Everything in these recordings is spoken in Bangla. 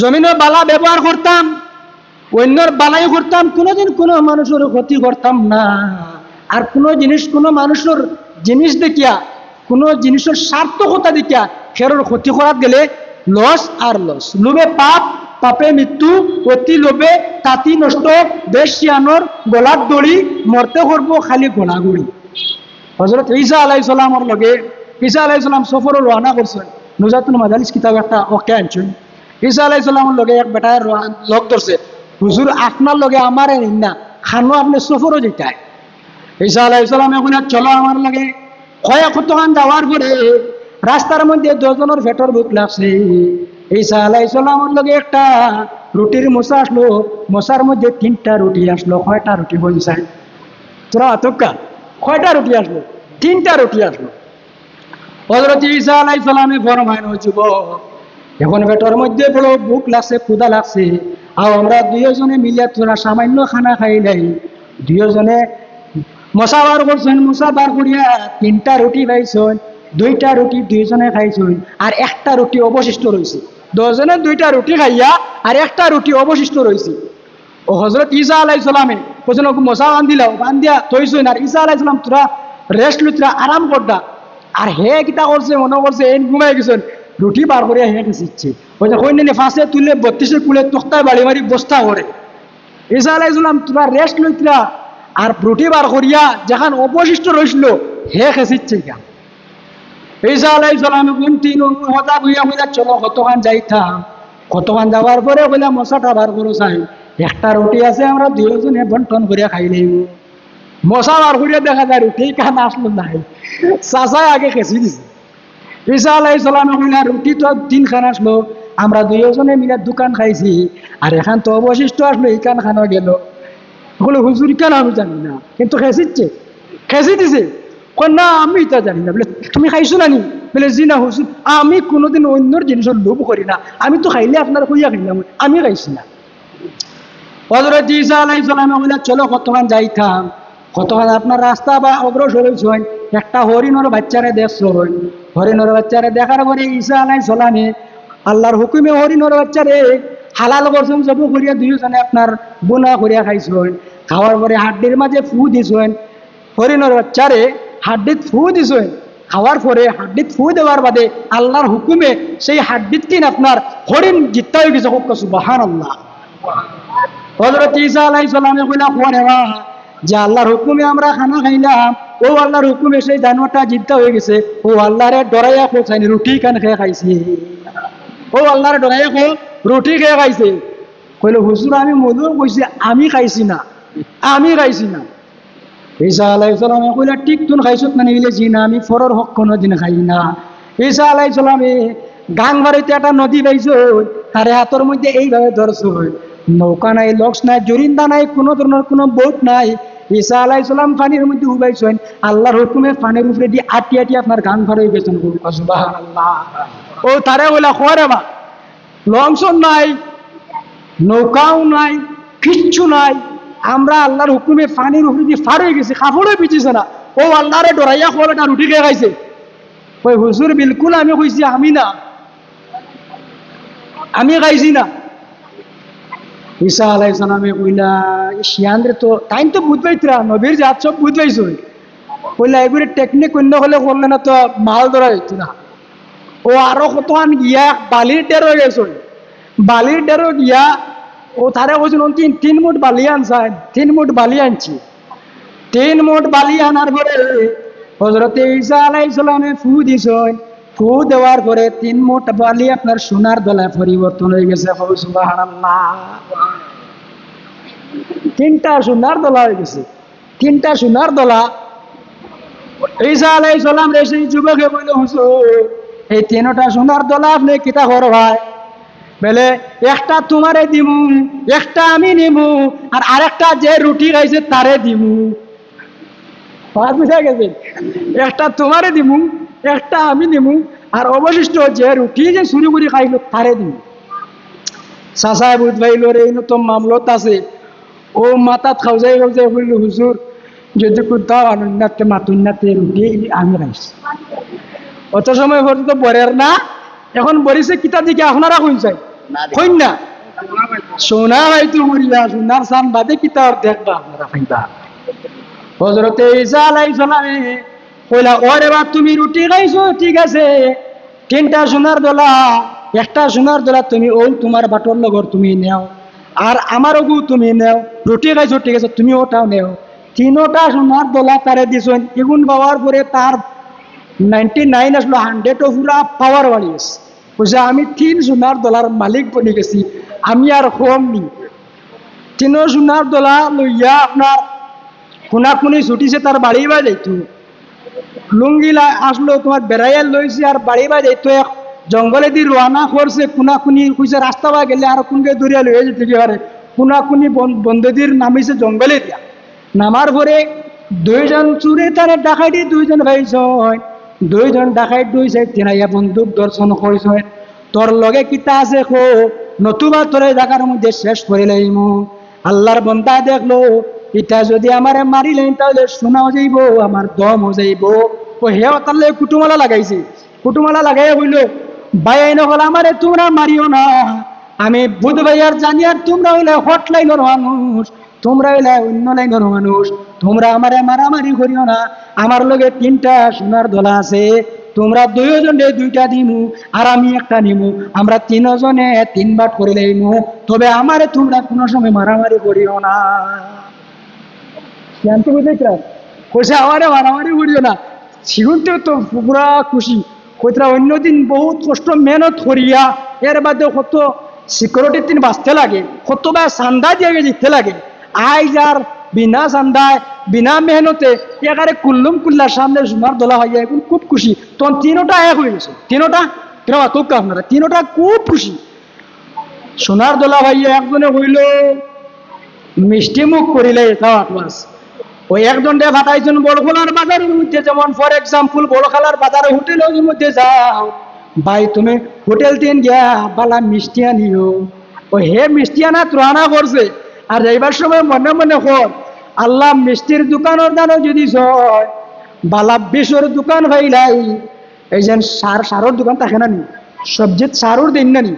জমিনের বালা ব্যবহার করতাম, অন্যর বালাই করতাম, কোনোদিন কোনো মানুষের ক্ষতি করতাম না। আর কোনো জিনিস কোনো মানুষের জিনিস দেখিয়া, কোনো জিনিসের সার্থকতা দেখিয়া খেরোর ক্ষতি করার গেলে লস আর লস। লোভে পাপ, পাপে মৃত্যু, অতি লোভে তাঁতি নষ্ট, দেশ শিয়ানোর গলার দড়ি, মরতে করব খালি গোড়াগুড়ি। হজরত ঈসা আলাইহিস সালামের লগে ঈসা আলাইহিস সালাম সফরে রওনা করছেন। নুজাতুল মাদারিস কিতাব একটা ওকে আনছেন। ঈসা আলাইহিস সালামের লগে এক বেটায় লগ ধরছে, হুজুর আপনার লগে আমার না খানো আপনি সফরও যেটায়। ঈসা আলাইহিস সালাম এখন চলো আমার লগে। কতক্ষণ যাওয়ার পরে রাস্তার মধ্যে দুজনের পেটের ভুক লাগছে। ঈসা আলাইহিস সালামের লগে একটা রুটির মশা আসলো, মশার মধ্যে 3টা রুটি আসলো। কয়টা রুটি বলছেন তোরা অতকা? কয়টা রুটি আসলো? 3টা রুটি আসলো। হযরত ঈসা আলাইহিস সালামে ফরমাইন, ও যুবক, এখন পেটের মধ্যে বড় ভুক লাগছে, ক্ষুধা লাগছে, আর আমরা দুইজনে মিলিয়া তোরা সামান্য খানা খাই নাই। দুইজনে মশা বার করছেন, মশা বার করিয়া 3টা রুটি খাইছেন। 2টা রুটি দুইজনে খাইছেন, আর একটা রুটি অবশিষ্ট রয়েছে। 10জনে 2টা রুটি খাইয়া আর একটা রুটি অবশিষ্ট রয়েছে। ও হযরত ঈসা আলাইহিস সালামে বলছেন, মশা বান্ধিলাও, বান্ধিয়া থইছেন। আর ঈসা আলাইহিস সালাম তোরা রেস্ট লইতরা, আরাম করতা। আর হে কিতা করছে, মনে করছে এই ঘুমাই গেছেন, রুটি বার করিয়া হে খেয়েছে। ওই যে কইনে ফাঁসে তুলে 32 কুলে তক্তায় বাড়ি মারি বস্তা করে। ঈসা আলাইহিস সালাম তোরা রেস্ট লইতরা আর রুটি বার করিয়া যেখান অবশিষ্ট রইছিল হে খেয়েছে কেন? ঈসা আলাইহিস সালাম কন্টিনিউ হতা হইয়া হইয়া চলো কতক্ষণ যাইতাম। কতক্ষণ যাওয়ার পরে বলে মশাটা বার করো চাই, একটা রুটি আছে, আমরা দুইজনে বন্টন করিয়া খাইলেই। মশা বার করিয়া দেখা যায় রুটি কান আসলো নাই, চাচাই আগে খেঁচি দিছে। ঈসা আলাইহিস সালাম কইলা, রুটি তো 3খান আসলো, আমরা দুইজনে মিলে 2খান খাইছি, আর এখান তো অবশিষ্ট আসলো, এইখান খানো গেল। বলে হুজুর কেন? আমি জানি না, কিন্তু খেঁচিচ্ছে, খেঁচি দিছে। না আমি তা জানি না। বলে তুমি খাইছো নানি? বলে জি না হুজুর, আমি কোনোদিন অন্যর জিনিসের লোভ করি না, আমি তো খাইলে আপনার কইয়া খাইলাম, আমি খাইছি না। হযরত ঈসা আলাইহিস সালাম বলে চলো কতক্ষণ যাইতাম। কতক্ষণ আপনার রাস্তা বা অগ্রসর হইছেন, একটা হরিণের বাচ্চারে দেখছেন। হরিণের বাচ্চারে দেখার পরে ঈসা আলাইহিস সালামে আল্লাহর হুকুমে হরিণের বাচ্চারে হালাল করছেন, জব করিয়া দুইজনে আপনার বোনা করিয়া খাইছেন। খাওয়ার পরে হাড্ডির মাঝে ফু দিছেন, হরিণের বাচ্চারে হাড্ডিত ফু দিছেন। খাওয়ার পরে হাড্ডিত ফু দেওয়ার বাদে আল্লাহর হুকুমে সেই হাড্ডিত কিন আপনার হরিণ জিত্তা হয়ে গেছে। সুবহানাল্লাহ। হযরত ঈসা আলাইহিস সালামে কইলা, পরে যে আল্লাহর হুকুমে আমরা খানা খাইলাম, ও আল্লাহর হুকুমে সেই দানবটা জিদ্দা হয়ে গেছে। ও আল্লাহরে ডরাইয়া খোঁচাইনি, রুটি কান খেয়ে খাইছে। ও আল্লাহরে ডরাইয়া খো রুটি খেয়ে খাইছে। কইল হুজুর আমি মধু কইছি, আমি খাইছি না, আমি খাইছি না। ঈসা আলাইহিস সালামে কইলা, ঠিক তুন খাইছত না? নিলে জি না, আমি ফরর হক কোনোদিন খাই না। ঈসা আলাইহিস সালামে গাং বাড়িতে একটা নদী পাইছ, তারে হাতের মধ্যে এইভাবে ধরছ। নৌকা নাই, লক্স নাই, জরিন্দা নাই, কোনো ধরনের কোনো বোট নাই। ঈসা আলাইহিস সালাম পানির মধ্যে উবাইছেন, আল্লাহর হুকুমে পানির উপরে দিয়ে আটি আটি আপনার গান ঘর হয়ে গেছেন। সুবহানাল্লাহ। ও তারে বলা খোয়ারে বা লংসন নাই, নৌকাও নাই, কিচ্ছু নাই, আমরা আল্লাহর হুকুমে পানির উপরে দিয়ে ফার হয়ে গেছি, কাপড়ে পিছিয়েছে না। ও আল্লাহরে ডরাইয়া খোয়াটা রুটি খেয়ে খাইছে। ওই হুজুর বিলকুল আমি কইছি আমি না, আমি খাইছি না। ঈসা আলাইহিস সালামে কইলা, শিয়ানরে তো তাই তো বুঝ পাইতরা, নবীর জাত সব বুঝ পাইছ। কইলা এগুলো টেকনিক অন্য হলে করলে না তো মাল ধরা হইত না। ও আরো কতক্ষণ গিয়া বালির ডেরো গেছে, বালির ডেরো গিয়া ও তারে কইছেন 3 মুঠ বালি আনছেন। 3 মুঠ বালি আনছি। 3 মুঠ বালি আনার পরে হযরত ঈসা আলাইহিস সালামে ফু দিছেন। ফু দেওয়ার পরে 3 মুঠ বালি আপনার সোনার দলায় পরিবর্তন হয়ে গেছে। সুবহানাল্লাহ। 3টা সোনার দলা হয়ে গেছে, 3টা সোনার দলা। ঈসা আলাইহিস সালাম এসে যুবকে বলল, হুজুর এই 3টা সোনার দলা আপনি কিতা করো ভাই? বলে একটা তোমারে দিমু, একটা আমি নিমু, আর আরেকটা যে রুটি খাইছে তারে দিমু। বুঝা গেছে? একটা তোমারে দিমু, একটা আমি নিমু, আর অবশিষ্ট যে রুটি যে চুরি করে খাইলো তারে দিমু। চাচাই বুঝ পাইল রে এই তো মামলত আছে। ও মাথাত খাওয়াই খাওয়াই বলল, হুজুর যদি কোথাও আনন্দাতে মাতুন্নাতে রুটি আমি খাইছি। অত সময় পর্যন্ত বরের না, এখন বরিছে কিতা দিকে আপনারা কইন চাই কন্যা সোনা হয়তো মরিয়া সোনার সান বাদে কিতা আর দেখবা আপনারা ফাইবা হযরতে ঈসা আলাইহিস সালামে কইলা ওরে বা তুমি রুটি খাইছো ঠিক আছে তিনটা সোনার দলা একটা সোনার দলা তুমি ও তোমার বাটর লগর তুমি নেও আর আমার গু তুমি নেও রুটি খাইছো ঠিক আছে তুমি ওটাও নেও তিনটা সোনার দলা তারে দিছেন এগুন পাওয়ার পরে তার 99 আসলো 100 পুরা পাওয়ার বাড়িয়েছে বুঝে আমি 3 সোনার দলার মালিক বনে গেছি আমি আর কম নি 3 সোনার দলা লইয়া আপনার কোনাকুনি ছুটিছে তার বাড়ি বা যাইতো লুঙ্গিলা আসলো তোমার বেড়াইয়া লইছে আর বাড়ি বা যাইতো জঙ্গলে দিয়ে রওনা করছে কোনাকুনি কইছে রাস্তা বা গেলে আর কোনকে দূরিয়া লইয়া যেতে পারে কোনাকুনি বন্ধুদের নামিছে জঙ্গলে দিয়া নামার পরে দুইজন চুরে তারে ডাকাইটি দুইজন ভাইছয় দুইজন ডাকাইত দুইছে তিনাইয়া বন্দুক দর্শন করেছে তোর লগে কিতা আছে খো নতুবা তোরে জায়গার মধ্যে শেষ করে লাইম আল্লাহর বন্দা দেখলো এটা যদি আমারে মারিলেন তাহলে শোনাও যাইব আমার দমও যাইব ও হেও তাহলে কুটুমালা লাগাইছে কুটুমালা লাগাই হইল ভাই নহল আমারে তোমরা মারিও না আমি বুধ ভাইয়ার জানি আর তোমরা হইলে হটলাইনের মানুষ তোমরা হইলে অন্য লাইনের মানুষ তোমরা আমারে মারামারি করিও না আমার লগে 3টা সোনার দলা আছে তোমরা দুইজনে 2টা দিমু আর আমি একটা নিমু আমরা 3 জনে 3 বাট করে লইমু তবে আমারে তোমরা কোনো সময় মারামারি করিও না জানতে বুঝেছ কইছে আমারে মারামারি করিও না সিগুনতে তো পুরা খুশি কইতরা অন্যদিন বহুত কষ্ট মেহনত করিয়া এর বাদে কত সিকিউরিটি দিন বাঁচতে লাগে কত বা চান্দা দিয়ে দিতে লাগে আইজ আর বিনা চান্দায় বিনা মেহনতে একারে কুল্লুম কুল্লার সামনে সোনার দলা হয়ে এখন খুব খুশি তখন 3টা এক হয়ে গেছে 3টা খুব আপনারা 3টা খুব খুশি সোনার দলা ভাইয়া একজনে হইল মিষ্টি মুখ করিলে খাওয়া ক্লাস ওই একজনটা ফাটাইছেন বড়খোলার বাজারের মধ্যে যেমন ফর এক্সাম্পল বড়খালার বাজারে হোটেলের মধ্যে যাও ভাই তুমি হোটেল দিন গিয়া বালা মিষ্টি আনিও ও হে মিষ্টি আনা ত্রানা করছে আর যাইবার সময় মনে মনে কর আল্লাহ মিষ্টির দোকানের দানও যদি হয় বালা বিশর দোকান ভাইলাই এই যে সারের দোকান থাকে না নি সবজির সারুর দিন না নি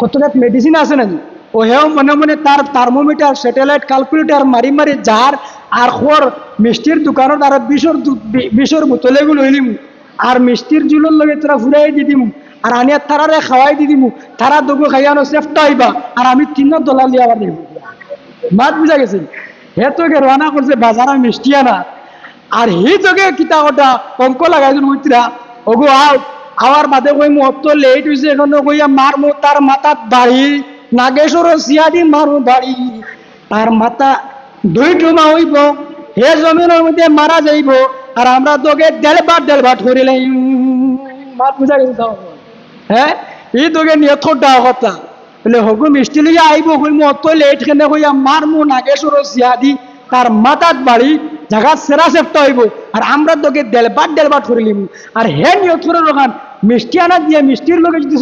কত মেডিসিন আছে না নি ও হেও মনে মনে তার থার্মোমিটার স্যাটেলাইট ক্যালকুলেটর মারি মারি যার আর খোর মিষ্টির দোকানত আর বিষর বোতলেগুলো হইলিম আর মিষ্টির জুলোর লগে তোরা ফুরাই দি দিমু আর আনিয়া তারারে খাওয়াই দি দিমু তারা দুগু খাইয়ানো চেষ্টা হইবা আর আমি 3 ডলার লিয়ে আবার দিব মাত বুঝা গেছে হে তোকে রানা করছে বাজারে মিষ্টি আনা আর হি তোকে কিতা ওটা অঙ্ক লাগাইছেন মৈত্রা ওগো আও আওয়ার বাদে কই মু অত লেট হইছে এখন কইয়া মারমু তার মাথাত বাড়ি নাগেশ্বর সিয়াদি মারু বাড়ি তার মাথা 2 টুমা হইব হে জমিনের মধ্যে মারা যাইব আর আমরা তোকে দেড় বাট করে লাই মাত বুঝা গেছে হ্যাঁ এই তোকে নিয়ে থোটা কথা বলে হগু মিষ্টি লিয়ে আইব কইমু অত লেট কেনে কইয়া মারমু নাগেশ্বর সিয়াদি তার মাথাত বাড়ি জায়গা সেরা সেফটা হইব আর আমরা তোকে দেড় বাট করে লিমু আর হে নিয়ে থোড়া দোকান মিষ্টি আনা দিয়ে মিষ্টির লোকে যদি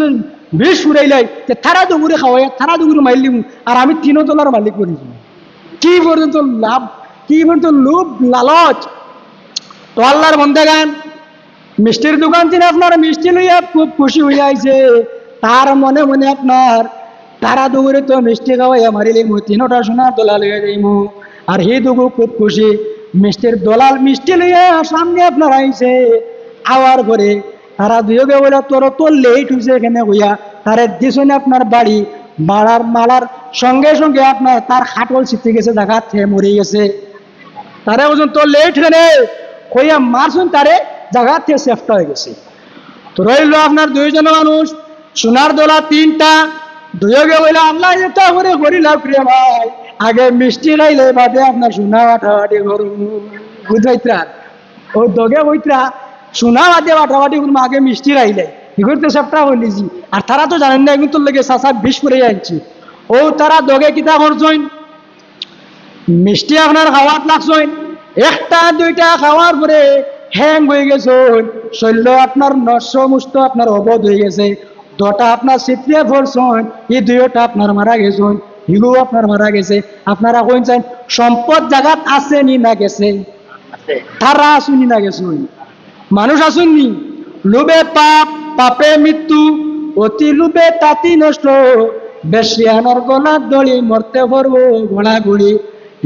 বিষ ফুরাইলাই তারা দুগুরে খাওয়াই তারা দুগুরে মাইলিম আর আমি 3 ডলার মালিক করেছি কি পর্যন্ত লাভ কি পর্যন্ত লোভ লালচ তো আল্লাহর বন্দেগান মিষ্টির দোকান থেকে আপনার মিষ্টি লইয়া খুব খুশি হয়ে আইছে তার মনে মনে আপনার তারা দুগুরে তো মিষ্টি খাওয়াইয়া মারিলিম 3টা সোনার দলা লইয়া যাইমু আর হে দুগু খুব খুশি মিষ্টির দলাল মিষ্টি লইয়া সামনে আপনার আইছে আওয়ার ঘরে তারা দুয়োগে বলে তোর তো লেট হয়েছে এখানে হইয়া তারে দিছেন আপনার বাড়ি বাড়ার মালার সঙ্গে সঙ্গে আপনার তার হাটল ছিটে গেছে জায়গা থেকে মরে গেছে তারে ওজন তো লেট হেনে কইয়া মারছুন তারে জায়গা থেকে সেফটা হয়ে গেছে তো রইল আপনার 2 জন মানুষ সোনার দলা 3টা দুয়োগে বলে আল্লাহ এটা করে করি লাভ রে ভাই আগে মিষ্টি খাইলে বাদে আপনার সোনা বাটাবাটি করুন বুঝাইত্রা ও দগে বইত্রা সোনা বাদে বাটাবাটি করুন আগে মিষ্টি রাইলে এগুলো তো সবটা বলিছি আর তারা তো জানেন না এগুলো তোর লেগে চাষা বিষ করে আনছি ও তারা দগে কিতা করছেন মিষ্টি আপনার খাওয়াত লাগছেন 1টা 2টা খাওয়ার পরে হ্যাং হয়ে গেছে শৈল্য আপনার নষ্ট মুষ্ট আপনার অবধ হয়ে গেছে 2টা আপনার চিত্রিয়া পড়ছেন এই 2টা আপনার মারা গেছেন হিগু আপনার মারা গেছে আপনারা কইন চান সম্পদ জায়গাত আছে নি না গেছে তারা আসুনি না গেছে মানুষ আসুননি লোভে পাপ পাপে মৃত্যু অতি লোভে তাতি নষ্ট, বেশিয়ানোর গলার দড়ি মরতে পারবো ঘোড়া ঘুড়ি,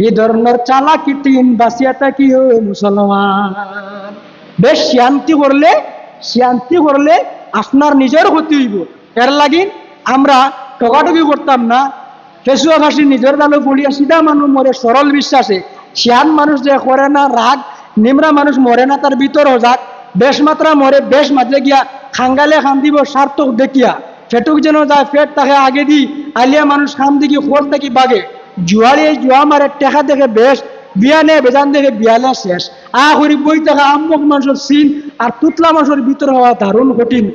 এই ধরনের চালাকি তিন বাঁচিয়া থাকিও মুসলমান। বেশ শান্তি করলে আপনার নিজের ক্ষতি হইব। এর লাগি আমরা ঠকাঠকি করতাম না, ফেসুয়া ফাঁসি নিজের দালো পড়িয়া সিধা মানুষ মরে সরল বিশ্বাসে, শিয়ান মানুষ যে করে না রাগ, নিমরা মানুষ মরে না তার ভিতর যাক, বেশ মাত্রা মরে বেশ মাঝে গিয়া খাঙ্গালে খান দিব সার্থক দেখিয়া, ফেটুক যেন যায় ফেট তাকে আগে দি, আলিয়া মানুষ খান দেখি খোল থাকি বাগে, জুয়ারিয়ে জুয়া মারে টেকা দেখে বেশ, বিয়া নেয় বেজান দেখে বিয়ালে শেষ, করি বই থাকা আম্মক মানুষের সিন আর তুতলা মানুষের ভিতর হওয়া দারুণ কঠিন।